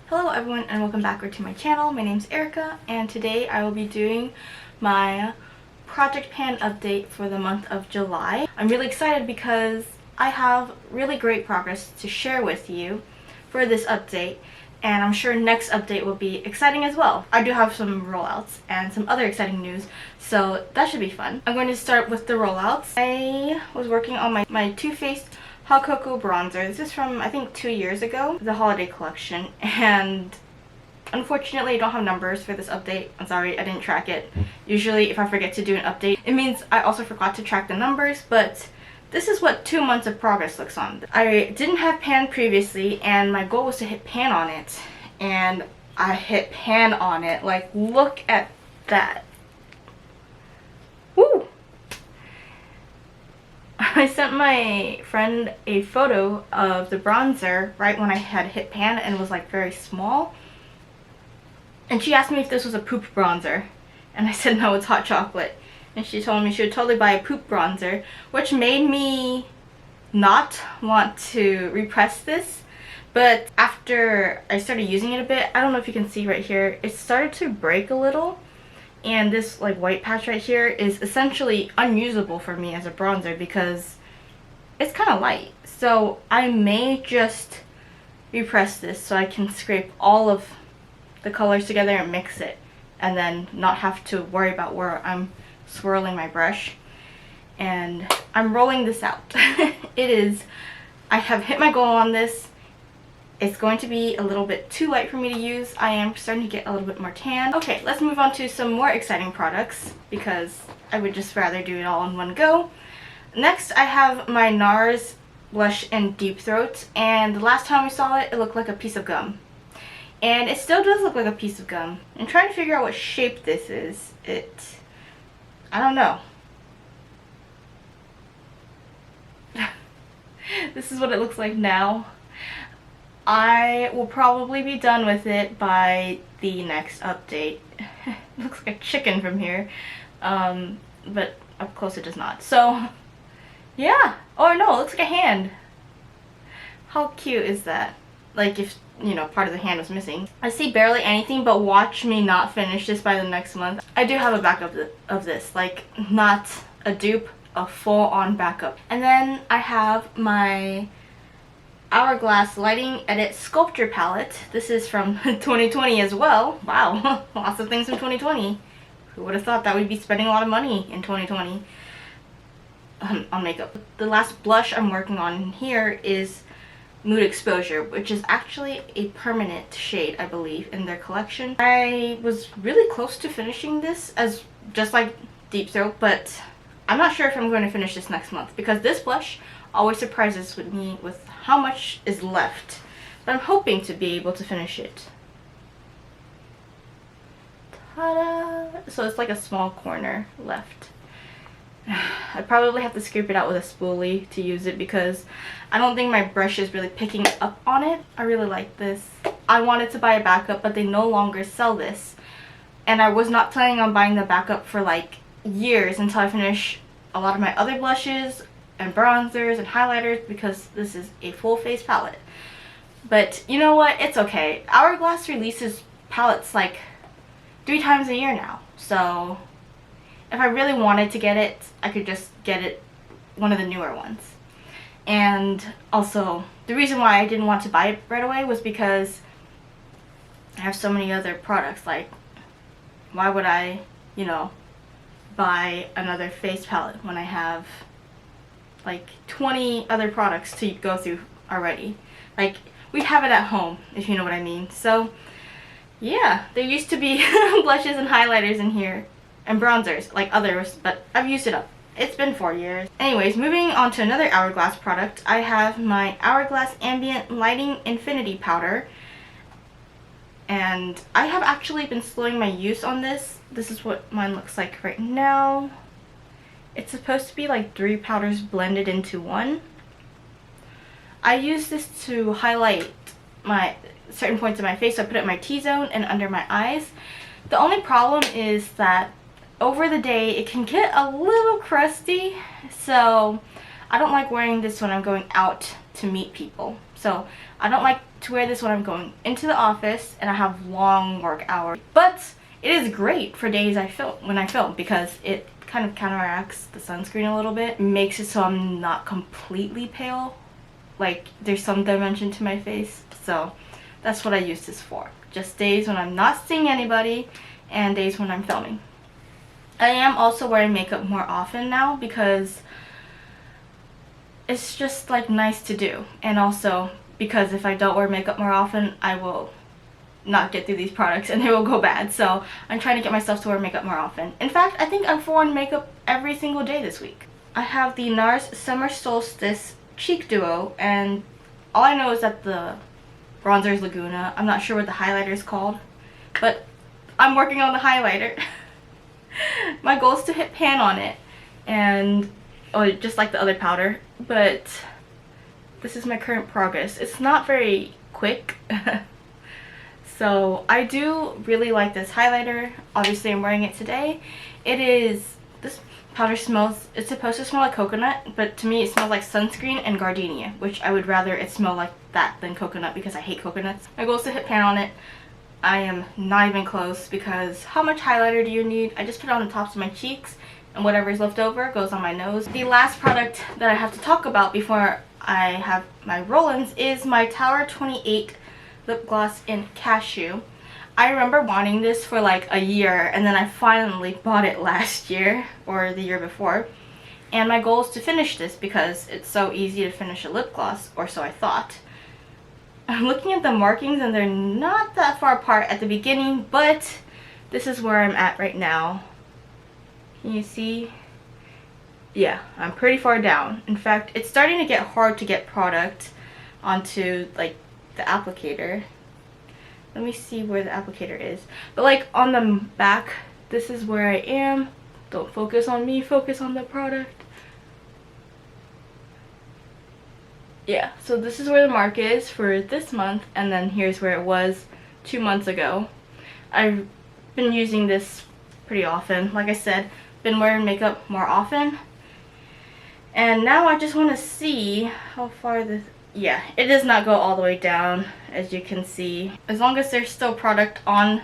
Hello everyone and welcome back to my channel. My name's Erica and today I will be doing my project pan update for the month of July. I'm really excited because I have really great progress to share with you for this update, and I'm sure next update will be exciting as well. I do have some rollouts and some other exciting news, so that should be fun. I'm going to start with the rollouts. I was working on my Too Faced Hot Cocoa Bronzer. This is from, I think, 2 years ago, the holiday collection, and unfortunately I don't have numbers for this update. I'm sorry, I didn't track it. Usually if I forget to do an update, it means I also forgot to track the numbers, but this is what 2 months of progress looks on. I didn't have pan previously, and my goal was to hit pan on it, and I hit pan on it. Like, look at that. Woo! I sent my friend a photo of the bronzer right when I had hit pan, and it was like very small. And she asked me if this was a poop bronzer, and I said no, it's hot chocolate. And she told me she would totally buy a poop bronzer, which made me not want to repress this. But after I started using it a bit, I don't know if you can see right here, it started to break a little. And this like white patch right here is essentially unusable for me as a bronzer because it's kind of light. So I may just repress this so I can scrape all of the colors together and mix it, and then not have to worry about where I'm swirling my brush. And I'm rolling this out. I have hit my goal on this. It's going to be a little bit too light for me to use. I am starting to get a little bit more tan. Okay, let's move on to some more exciting products because I would just rather do it all in one go. Next, I have my NARS blush in Deep Throat, and the last time we saw it, it looked like a piece of gum. And it still does look like a piece of gum. I'm trying to figure out what shape this is. I don't know. This is what it looks like now. I will probably be done with it by the next update. It looks like a chicken from here, but up close it does not. So, yeah. Oh no, it looks like a hand. How cute is that? Like if, you know, part of the hand was missing. I see barely anything, but watch me not finish this by the next month. I do have a backup of this, like not a dupe, a full-on backup. And then I have my Hourglass Lighting Edit Sculpture Palette. This is from 2020 as well. Wow, lots of things from 2020. Who would have thought that we'd be spending a lot of money in 2020 on makeup. The last blush I'm working on here is Mood Exposure, which is actually a permanent shade, I believe, in their collection. I was really close to finishing this as just like Deep Throat, but I'm not sure if I'm going to finish this next month because this blush always surprises me with how much is left. But I'm hoping to be able to finish it. Ta-da! So it's like a small corner left. I probably have to scrape it out with a spoolie to use it because I don't think my brush is really picking up on it. I really like this. I wanted to buy a backup, but they no longer sell this. And I was not planning on buying the backup for like years until I finish a lot of my other blushes and bronzers and highlighters because this is a full face palette. But you know what? It's okay. Hourglass releases palettes like 3 times a year now. So if I really wanted to get it, I could just get it one of the newer ones. And also, the reason why I didn't want to buy it right away was because I have so many other products. Like, why would I, you know, buy another face palette when I have like 20 other products to go through already? Like, we have it at home, if you know what I mean. So, yeah, there used to be blushes and highlighters in here. And bronzers, like others, but I've used it up. It's been 4 years. Anyways, moving on to another Hourglass product, I have my Hourglass Ambient Lighting Infinity Powder. And I have actually been slowing my use on this. This is what mine looks like right now. It's supposed to be like 3 powders blended into one. I use this to highlight my certain points of my face. So I put it in my T-zone and under my eyes. The only problem is that over the day it can get a little crusty, so I don't like wearing this when I'm going out to meet people. So I don't like to wear this when I'm going into the office and I have long work hours. But it is great for days when I film because it kind of counteracts the sunscreen a little bit. Makes it so I'm not completely pale. Like there's some dimension to my face. So that's what I use this for. Just days when I'm not seeing anybody and days when I'm filming. I am also wearing makeup more often now because it's just like nice to do. And also because if I don't wear makeup more often, I will not get through these products and they will go bad. So I'm trying to get myself to wear makeup more often. In fact, I think I've worn makeup every single day this week. I have the NARS Summer Solstice Cheek Duo, and all I know is that the bronzer is Laguna. I'm not sure what the highlighter is called, but I'm working on the highlighter. My goal is to hit pan on it, and just like the other powder, but this is my current progress. It's not very quick. So I do really like this highlighter. Obviously I'm wearing it today. This powder smells, it's supposed to smell like coconut, but to me it smells like sunscreen and gardenia, which I would rather it smell like that than coconut because I hate coconuts. My goal is to hit pan on it. I am not even close because how much highlighter do you need? I just put it on the tops of my cheeks and whatever is left over goes on my nose. The last product that I have to talk about before I have my roll-ins is my Tower 28 lip gloss in Cashew. I remember wanting this for like a year and then I finally bought it last year or the year before. And my goal is to finish this because it's so easy to finish a lip gloss, or so I thought. I'm looking at the markings and they're not that far apart at the beginning, but this is where I'm at right now. Can you see? Yeah, I'm pretty far down. In fact, it's starting to get hard to get product onto like the applicator. Let me see where the applicator is. But like on the back, this is where I am. Don't focus on me, focus on the product. Yeah, so this is where the mark is for this month, and then here's where it was 2 months ago. I've been using this pretty often. Like I said, been wearing makeup more often. And now I just want to see how far this... Yeah, it does not go all the way down, as you can see. As long as there's still product on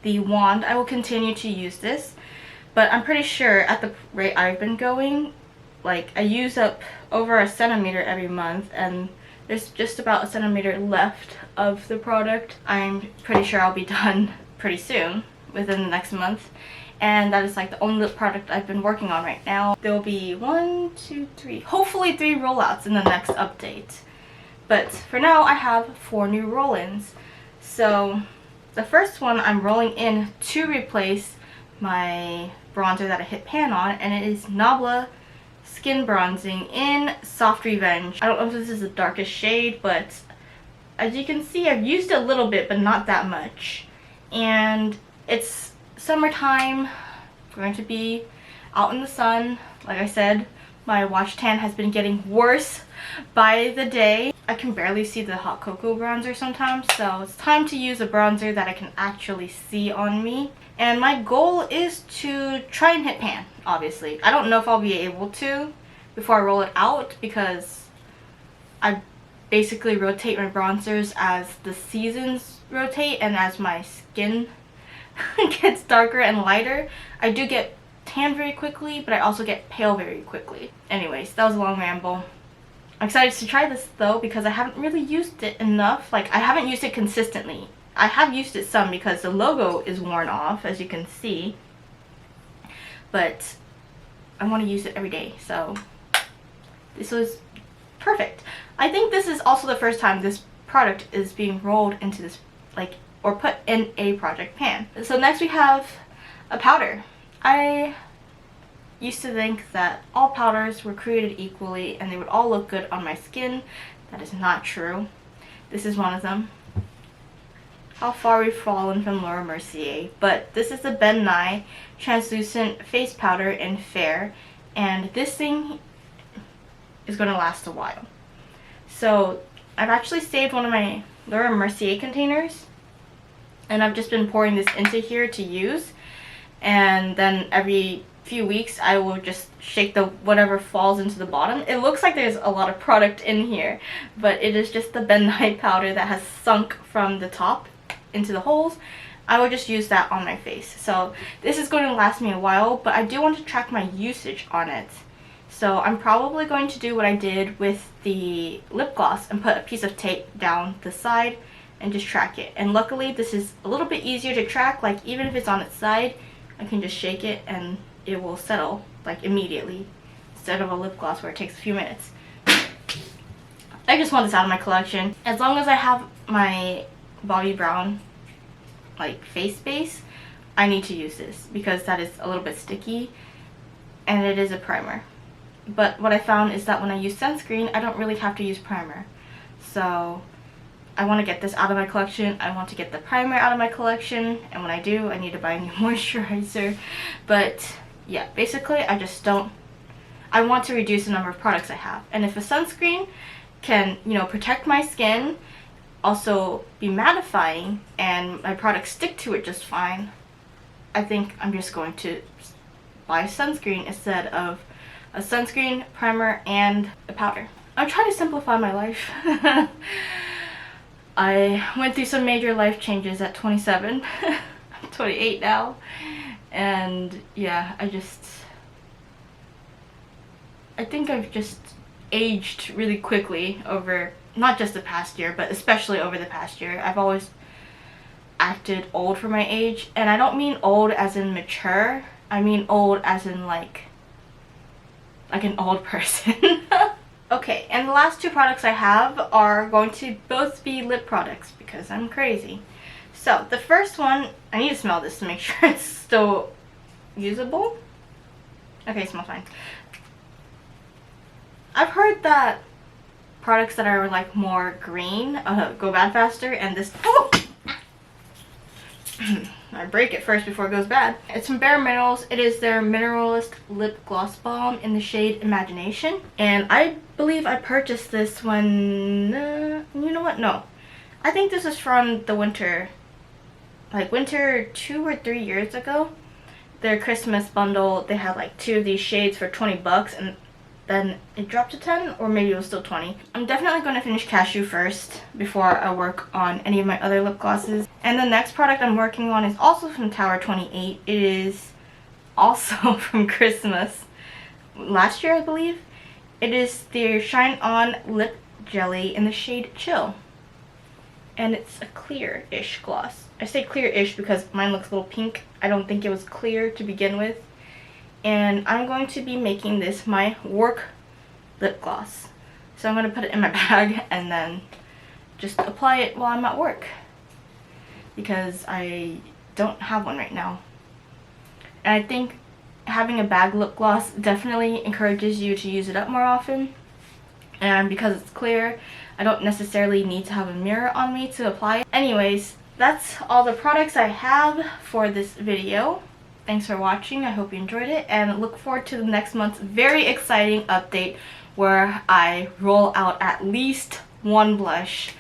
the wand, I will continue to use this. But I'm pretty sure at the rate I've been going, like I use up over a centimeter every month, and there's just about a centimeter left of the product. I'm pretty sure I'll be done pretty soon, within the next month. And that is like the only lip product I've been working on right now. There will be 1, 2, 3, hopefully 3 rollouts in the next update. But for now I have 4 new roll-ins. So the first one I'm rolling in to replace my bronzer that I hit pan on, and it is NABLA Skin Bronzing in Soft Revenge. I don't know if this is the darkest shade, but as you can see I've used it a little bit but not that much. And it's summertime. We're going to be out in the sun. Like I said, my wash tan has been getting worse by the day. I can barely see the hot cocoa bronzer sometimes, so it's time to use a bronzer that I can actually see on me. And my goal is to try and hit pan, obviously. I don't know if I'll be able to before I roll it out because I basically rotate my bronzers as the seasons rotate and as my skin gets darker and lighter. I do get tan very quickly, but I also get pale very quickly. Anyways, that was a long ramble. I'm excited to try this though because I haven't really used it enough. Like, I haven't used it consistently. I have used it some because the logo is worn off, as you can see. But I want to use it every day, so this was perfect. I think this is also the first time this product is being rolled into this, like, or put in a project pan. So next we have a powder. I used to think that all powders were created equally and they would all look good on my skin. That is not true. This is one of them. How far we've fallen from Laura Mercier. But this is the Ben Nye Translucent Face Powder in Fair. And this thing is going to last a while. So I've actually saved one of my Laura Mercier containers. And I've just been pouring this into here to use. And then every few weeks I will just shake the whatever falls into the bottom. It looks like there's a lot of product in here, but it is just the bentonite powder that has sunk from the top into the holes. I will just use that on my face. So this is going to last me a while, but I do want to track my usage on it. So I'm probably going to do what I did with the lip gloss and put a piece of tape down the side and just track it. And luckily this is a little bit easier to track. Like even if it's on its side, I can just shake it and it will settle like immediately, instead of a lip gloss where it takes a few minutes. I just want this out of my collection. As long as I have my Bobbi Brown like face base, I need to use this because that is a little bit sticky and it is a primer. But what I found is that when I use sunscreen, I don't really have to use primer. So I want to get this out of my collection. I want to get the primer out of my collection. And when I do, I need to buy a new moisturizer. But yeah, basically I just don't... I want to reduce the number of products I have. And if a sunscreen can, you know, protect my skin, also be mattifying, and my products stick to it just fine, I think I'm just going to buy sunscreen instead of a sunscreen, primer, and a powder. I'm trying to simplify my life. I went through some major life changes at 27. I'm 28 now. And yeah, I think I've just aged really quickly over, not just the past year, but especially over the past year. I've always acted old for my age. And I don't mean old as in mature. I mean old as in like an old person. Okay, and the last two products I have are going to both be lip products because I'm crazy. So the first one, I need to smell this to make sure it's still usable. Okay, it smells fine. I've heard that products that are like more green go bad faster, and this... Oh! I break it first before it goes bad. It's from Bare Minerals. It is their Mineralist Lip Gloss Balm in the shade Imagination. And I believe I purchased this when... you know what? No. I think this is from the winter. Like winter 2 or 3 years ago. Their Christmas bundle, they had like 2 of these shades for 20 bucks. And then it dropped to 10, or maybe it was still 20. I'm definitely going to finish Cashew first before I work on any of my other lip glosses. And the next product I'm working on is also from Tower 28. It is also from Christmas last year, I believe. It is their Shine On Lip Jelly in the shade Chill. And it's a clear-ish gloss. I say clear-ish because mine looks a little pink. I don't think it was clear to begin with. And I'm going to be making this my work lip gloss. So I'm going to put it in my bag and then just apply it while I'm at work, because I don't have one right now. And I think having a bag lip gloss definitely encourages you to use it up more often. And because it's clear, I don't necessarily need to have a mirror on me to apply it. Anyways, that's all the products I have for this video. Thanks for watching. I hope you enjoyed it, and look forward to the next month's very exciting update where I roll out at least one blush.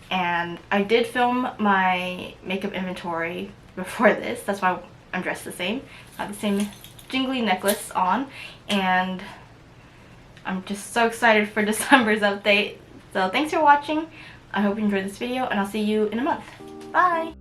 And I did film my makeup inventory before this. That's why I'm dressed the same. I have the same jingly necklace on, and I'm just so excited for December's update. So thanks for watching. I hope you enjoyed this video, and I'll see you in a month. Bye!